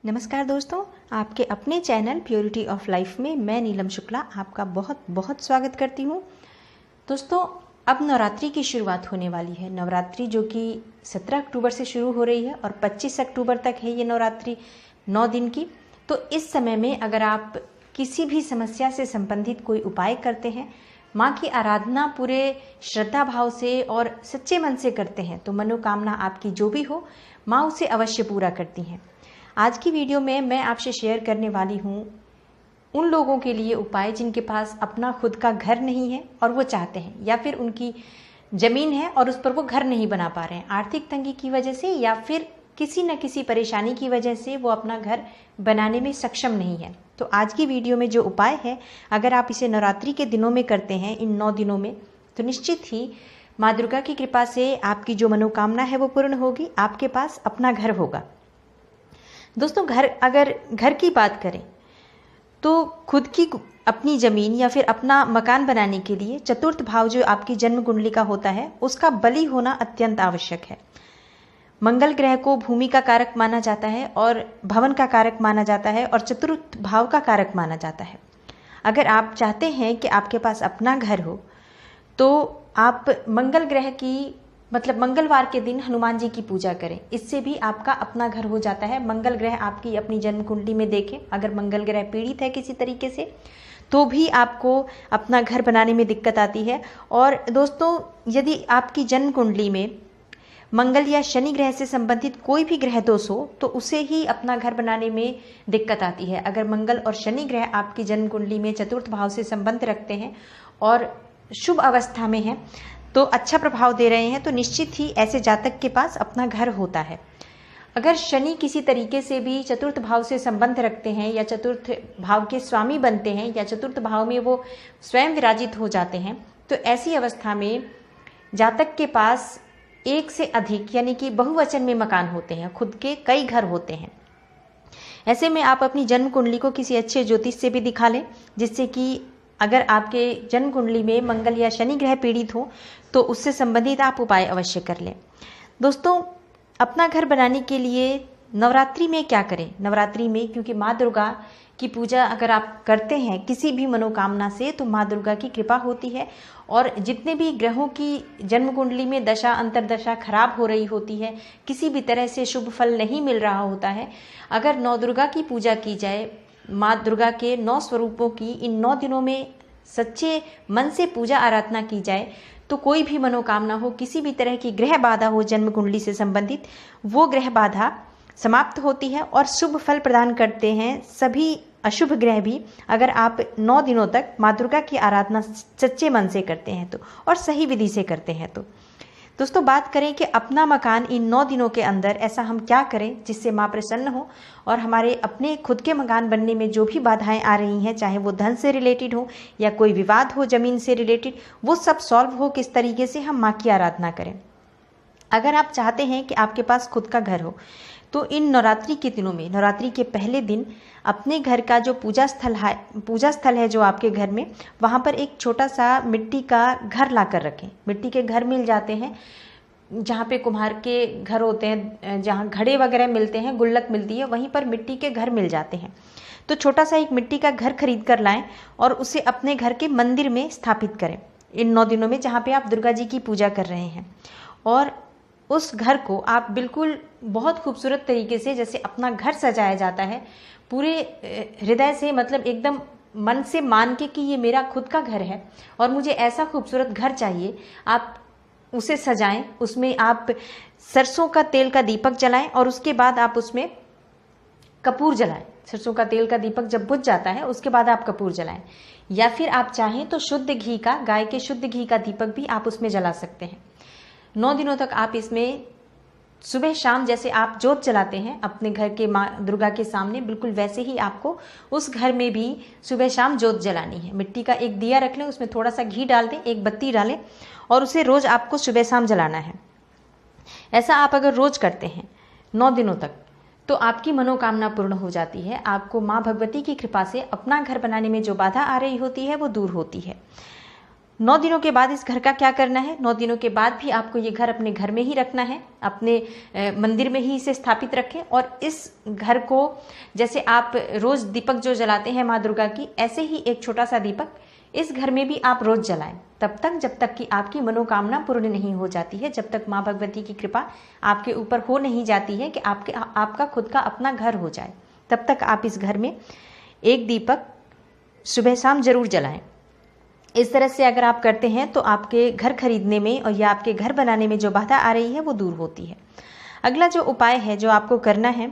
नमस्कार दोस्तों, आपके अपने चैनल प्योरिटी ऑफ लाइफ में मैं नीलम शुक्ला आपका बहुत बहुत स्वागत करती हूँ। दोस्तों, अब नवरात्रि की शुरुआत होने वाली है। नवरात्रि जो कि 17 अक्टूबर से शुरू हो रही है और 25 अक्टूबर तक है ये नवरात्रि 9 दिन की। तो इस समय में अगर आप किसी भी समस्या से संबंधित कोई उपाय करते हैं, माँ की आराधना पूरे श्रद्धा भाव से और सच्चे मन से करते हैं, तो मनोकामना आपकी जो भी हो, माँ उसे अवश्य पूरा करती हैं। आज की वीडियो में मैं आपसे शेयर करने वाली हूँ उन लोगों के लिए उपाय जिनके पास अपना खुद का घर नहीं है और वो चाहते हैं, या फिर उनकी ज़मीन है और उस पर वो घर नहीं बना पा रहे हैं, आर्थिक तंगी की वजह से या फिर किसी न किसी परेशानी की वजह से वो अपना घर बनाने में सक्षम नहीं है। तो आज की वीडियो में जो उपाय है, अगर आप इसे नवरात्रि के दिनों में करते हैं, इन 9 दिनों में, तो निश्चित ही माँ दुर्गा की कृपा से आपकी जो मनोकामना है वो पूर्ण होगी, आपके पास अपना घर होगा। दोस्तों, अगर घर की बात करें तो खुद की अपनी ज़मीन या फिर अपना मकान बनाने के लिए चतुर्थ भाव जो आपकी जन्म कुंडली का होता है, उसका बली होना अत्यंत आवश्यक है। मंगल ग्रह को भूमि का कारक माना जाता है और भवन का कारक माना जाता है और चतुर्थ भाव का कारक माना जाता है। अगर आप चाहते हैं कि आपके पास अपना घर हो, तो आप मंगल ग्रह की मंगलवार के दिन हनुमान जी की पूजा करें। इससे भी आपका अपना घर हो जाता है। मंगल ग्रह आपकी अपनी जन्म कुंडली में देखें, अगर मंगल ग्रह पीड़ित है किसी तरीके से, तो भी आपको अपना घर बनाने में दिक्कत आती है। और दोस्तों, यदि आपकी जन्म कुंडली में मंगल या शनि ग्रह से संबंधित कोई भी ग्रह दोष हो, तो उसे ही अपना घर बनाने में दिक्कत आती है। अगर मंगल और शनि ग्रह आपकी जन्म कुंडली में चतुर्थ भाव से संबंध रखते हैं और शुभ अवस्था में हैं, तो अच्छा प्रभाव दे रहे हैं, तो निश्चित ही ऐसे जातक के पास अपना घर होता है। अगर शनि किसी तरीके से भी चतुर्थ भाव से संबंध रखते हैं या चतुर्थ भाव के स्वामी बनते हैं या चतुर्थ भाव में वो स्वयं विराजित हो जाते हैं, तो ऐसी अवस्था में जातक के पास एक से अधिक यानी कि बहुवचन में मकान होते हैं, खुद के कई घर होते हैं। ऐसे में आप अपनी जन्म कुंडली को किसी अच्छे ज्योतिष से भी दिखा लें, जिससे कि अगर आपके जन्म कुंडली में मंगल या शनि ग्रह पीड़ित हो, तो उससे संबंधित आप उपाय अवश्य कर लें। दोस्तों, अपना घर बनाने के लिए नवरात्रि में क्या करें? नवरात्रि में, क्योंकि माँ दुर्गा की पूजा अगर आप करते हैं किसी भी मनोकामना से, तो माँ दुर्गा की कृपा होती है। और जितने भी ग्रहों की जन्म कुंडली में दशा अंतरदशा खराब हो रही होती है, किसी भी तरह से शुभ फल नहीं मिल रहा होता है, अगर नौ दुर्गा की पूजा की जाए, माँ दुर्गा के 9 स्वरूपों की इन 9 दिनों में सच्चे मन से पूजा आराधना की जाए, तो कोई भी मनोकामना हो, किसी भी तरह की ग्रह बाधा हो जन्म कुंडली से संबंधित, वो ग्रह बाधा समाप्त होती है और शुभ फल प्रदान करते हैं सभी अशुभ ग्रह भी, अगर आप 9 दिनों तक माँ दुर्गा की आराधना सच्चे मन से करते हैं तो, और सही विधि से करते हैं तो। दोस्तों, बात करें कि अपना मकान इन 9 दिनों के अंदर ऐसा हम क्या करें जिससे माँ प्रसन्न हो और हमारे अपने खुद के मकान बनने में जो भी बाधाएं आ रही हैं, चाहे वो धन से रिलेटेड हो या कोई विवाद हो ज़मीन से रिलेटेड, वो सब सॉल्व हो, किस तरीके से हम माँ की आराधना करें। अगर आप चाहते हैं कि आपके पास खुद का घर हो, तो इन नवरात्रि के दिनों में, नवरात्रि के पहले दिन, अपने घर का जो पूजा स्थल है जो आपके घर में, वहाँ पर एक छोटा सा मिट्टी का घर ला कर रखें। मिट्टी के घर मिल जाते हैं, जहाँ पे कुम्हार के घर होते हैं, जहाँ घड़े वगैरह मिलते हैं, गुल्लक मिलती है, वहीं पर मिट्टी के घर मिल जाते हैं। तो छोटा सा एक मिट्टी का घर खरीद कर लाएं और उसे अपने घर के मंदिर में स्थापित करें इन 9 दिनों में, जहाँ पे आप दुर्गा जी की पूजा कर रहे हैं। और उस घर को आप बिल्कुल बहुत खूबसूरत तरीके से, जैसे अपना घर सजाया जाता है, पूरे हृदय से, एकदम मन से मान के कि ये मेरा खुद का घर है और मुझे ऐसा खूबसूरत घर चाहिए, आप उसे सजाएं। उसमें आप सरसों का तेल का दीपक जलाएं और उसके बाद आप उसमें कपूर जलाएं। सरसों का तेल का दीपक जब बुझ जाता है, उसके बाद आप कपूर जलाएं। या फिर आप चाहें तो शुद्ध घी का, गाय के शुद्ध घी का दीपक भी आप उसमें जला सकते हैं। 9 दिनों तक आप इसमें सुबह शाम, जैसे आप जोत जलाते हैं अपने घर के माँ दुर्गा के सामने, बिल्कुल वैसे ही आपको उस घर में भी सुबह शाम जोत जलानी है। मिट्टी का एक दिया रख लें, उसमें थोड़ा सा घी डाल दें, एक बत्ती डालें और उसे रोज़ आपको सुबह शाम जलाना है। ऐसा आप अगर रोज़ करते हैं 9 दिनों तक, तो आपकी मनोकामना पूर्ण हो जाती है। आपको माँ भगवती की कृपा से अपना घर बनाने में जो बाधा आ रही होती है वो दूर होती है। 9 दिनों के बाद इस घर का क्या करना है? 9 दिनों के बाद भी आपको ये घर अपने घर में ही रखना है, अपने मंदिर में ही इसे स्थापित रखें। और इस घर को जैसे आप रोज दीपक जो जलाते हैं माँ दुर्गा की, ऐसे ही एक छोटा सा दीपक इस घर में भी आप रोज जलाएं, तब तक जब तक कि आपकी मनोकामना पूर्ण नहीं हो जाती है, जब तक माँ भगवती की कृपा आपके ऊपर हो नहीं जाती है कि आपका खुद का अपना घर हो जाए, तब तक आप इस घर में एक दीपक सुबह शाम जरूर जलाएं। इस तरह से अगर आप करते हैं तो आपके घर खरीदने में और या आपके घर बनाने में जो बाधा आ रही है वो दूर होती है। अगला जो उपाय है जो आपको करना है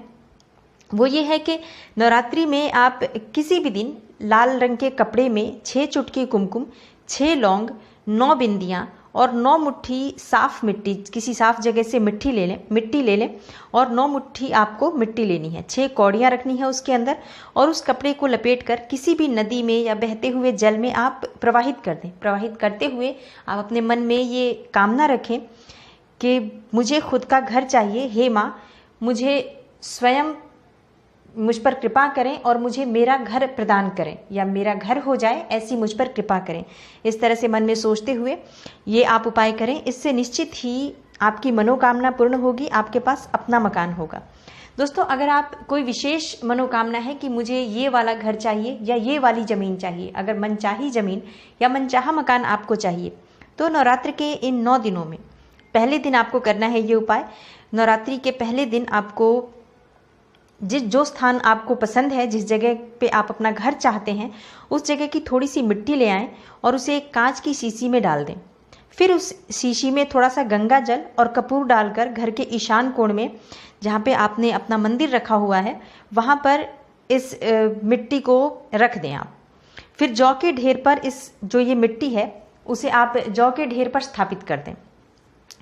वो ये है कि नवरात्रि में आप किसी भी दिन लाल रंग के कपड़े में 6 चुटकी कुमकुम, 6 लौंग, 9 बिंदियाँ और 9 मुट्ठी साफ मिट्टी, किसी साफ जगह से मिट्टी ले लें और 9 मुट्ठी आपको मिट्टी लेनी है, 6 कौड़ियाँ रखनी है उसके अंदर, और उस कपड़े को लपेटकर किसी भी नदी में या बहते हुए जल में आप प्रवाहित कर दें। प्रवाहित करते हुए आप अपने मन में ये कामना रखें कि मुझे खुद का घर चाहिए, हे माँ मुझे स्वयं मुझ पर कृपा करें और मुझे मेरा घर प्रदान करें, या मेरा घर हो जाए ऐसी मुझ पर कृपा करें। इस तरह से मन में सोचते हुए ये आप उपाय करें। इससे निश्चित ही आपकी मनोकामना पूर्ण होगी, आपके पास अपना मकान होगा। दोस्तों, अगर आप कोई विशेष मनोकामना है कि मुझे ये वाला घर चाहिए या ये वाली ज़मीन चाहिए, अगर मनचाही ज़मीन या मनचाहा मकान आपको चाहिए, तो नवरात्र के इन 9 दिनों में पहले दिन आपको करना है ये उपाय। नवरात्रि के पहले दिन आपको जो स्थान आपको पसंद है, जिस जगह पे आप अपना घर चाहते हैं, उस जगह की थोड़ी सी मिट्टी ले आएं और उसे एक कांच की शीशी में डाल दें। फिर उस शीशी में थोड़ा सा गंगा जल और कपूर डालकर घर के ईशान कोण में, जहाँ पे आपने अपना मंदिर रखा हुआ है, वहाँ पर इस मिट्टी को रख दें आप। फिर जौ के ढेर पर जो ये मिट्टी है उसे आप जौ के ढेर पर स्थापित कर दें।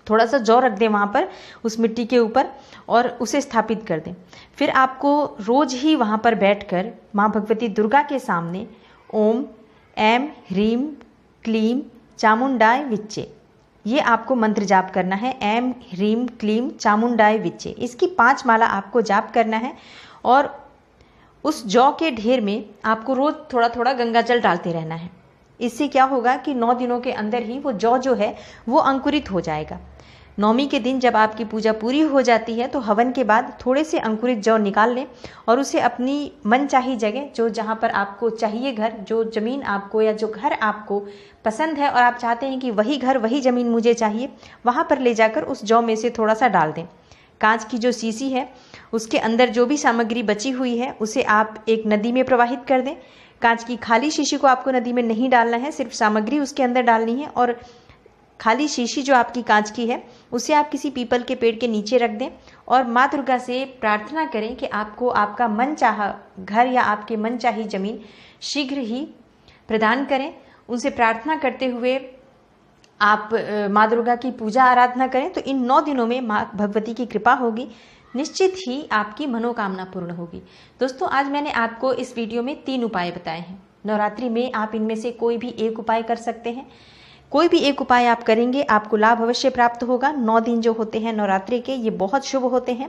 थोड़ा सा जौ रख दें वहाँ पर उस मिट्टी के ऊपर और उसे स्थापित कर दें। फिर आपको रोज ही वहाँ पर बैठकर माँ भगवती दुर्गा के सामने ओम ऐं ह्रीं क्लीं चामुंडाय विच्चे, ये आपको मंत्र जाप करना है। ऐं ह्रीं क्लीं चामुंडाय विच्चे, इसकी 5 माला आपको जाप करना है। और उस जौ के ढेर में आपको रोज थोड़ा थोड़ा गंगा जल डालते रहना है। इससे क्या होगा कि 9 दिनों के अंदर ही वो जौ जो है वो अंकुरित हो जाएगा। 9वीं के दिन जब आपकी पूजा पूरी हो जाती है तो हवन के बाद थोड़े से अंकुरित जौ निकाल लें और उसे अपनी मनचाही जगह, जो जहाँ पर आपको चाहिए घर, जो ज़मीन आपको या जो घर आपको पसंद है और आप चाहते हैं कि वही घर वही ज़मीन मुझे चाहिए, वहाँ पर ले जाकर उस जौ में से थोड़ा सा डाल दें। कांच की जो शीशी है उसके अंदर जो भी सामग्री बची हुई है उसे आप एक नदी में प्रवाहित कर दें। कांच की खाली शीशी को आपको नदी में नहीं डालना है, सिर्फ सामग्री उसके अंदर डालनी है। और खाली शीशी जो आपकी कांच की है उसे आप किसी पीपल के पेड़ के नीचे रख दें और माँ दुर्गा से प्रार्थना करें कि आपको आपका मनचाहा घर या आपके मनचाही ज़मीन शीघ्र ही प्रदान करें। उनसे प्रार्थना करते हुए आप माँ दुर्गा की पूजा आराधना करें तो इन 9 दिनों में माँ भगवती की कृपा होगी, निश्चित ही आपकी मनोकामना पूर्ण होगी। दोस्तों, आज मैंने आपको इस वीडियो में 3 उपाय बताए हैं। नवरात्रि में आप इनमें से कोई भी एक उपाय कर सकते हैं। कोई भी एक उपाय आप करेंगे आपको लाभ अवश्य प्राप्त होगा। 9 दिन जो होते हैं नवरात्रि के, ये बहुत शुभ होते हैं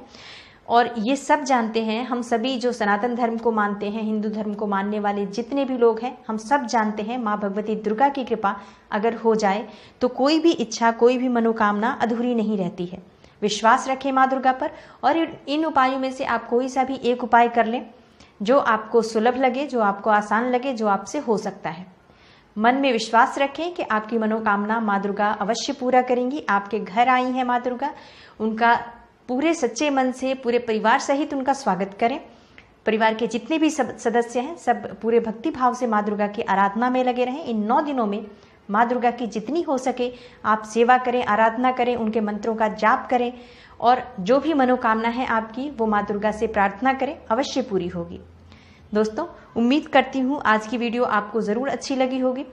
और ये सब जानते हैं। हम सभी जो सनातन धर्म को मानते हैं, हिंदू धर्म को मानने वाले जितने भी लोग हैं, हम सब जानते हैं माँ भगवती दुर्गा की कृपा अगर हो जाए तो कोई भी इच्छा, कोई भी मनोकामना अधूरी नहीं रहती है। विश्वास रखें माँ दुर्गा पर और इन उपायों में से आप कोई सा भी एक उपाय कर लें जो आपको सुलभ लगे, जो आपको आसान लगे, जो आपसे हो सकता है। मन में विश्वास रखें कि आपकी मनोकामना माँ दुर्गा अवश्य पूरा करेंगी। आपके घर आई हैं माँ दुर्गा, उनका पूरे सच्चे मन से पूरे परिवार सहित उनका स्वागत करें। परिवार के जितने भी सदस्य हैं सब पूरे भक्ति भाव से माँ दुर्गा की आराधना में लगे रहें। इन 9 दिनों में माँ दुर्गा की जितनी हो सके आप सेवा करें, आराधना करें, उनके मंत्रों का जाप करें और जो भी मनोकामना है आपकी वो माँ दुर्गा से प्रार्थना करें, अवश्य पूरी होगी। दोस्तों, उम्मीद करती हूँ आज की वीडियो आपको ज़रूर अच्छी लगी होगी।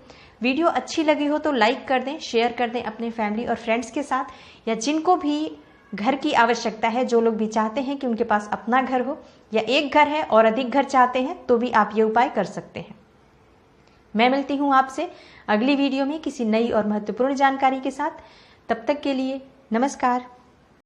वीडियो अच्छी लगी हो तो लाइक कर दें, शेयर कर दें अपने फैमिली और फ्रेंड्स के साथ, या जिनको भी घर की आवश्यकता है, जो लोग भी चाहते हैं कि उनके पास अपना घर हो या एक घर है और अधिक घर चाहते हैं तो भी आप ये उपाय कर सकते हैं। मैं मिलती हूँ आपसे अगली वीडियो में किसी नई और महत्वपूर्ण जानकारी के साथ। तब तक के लिए नमस्कार।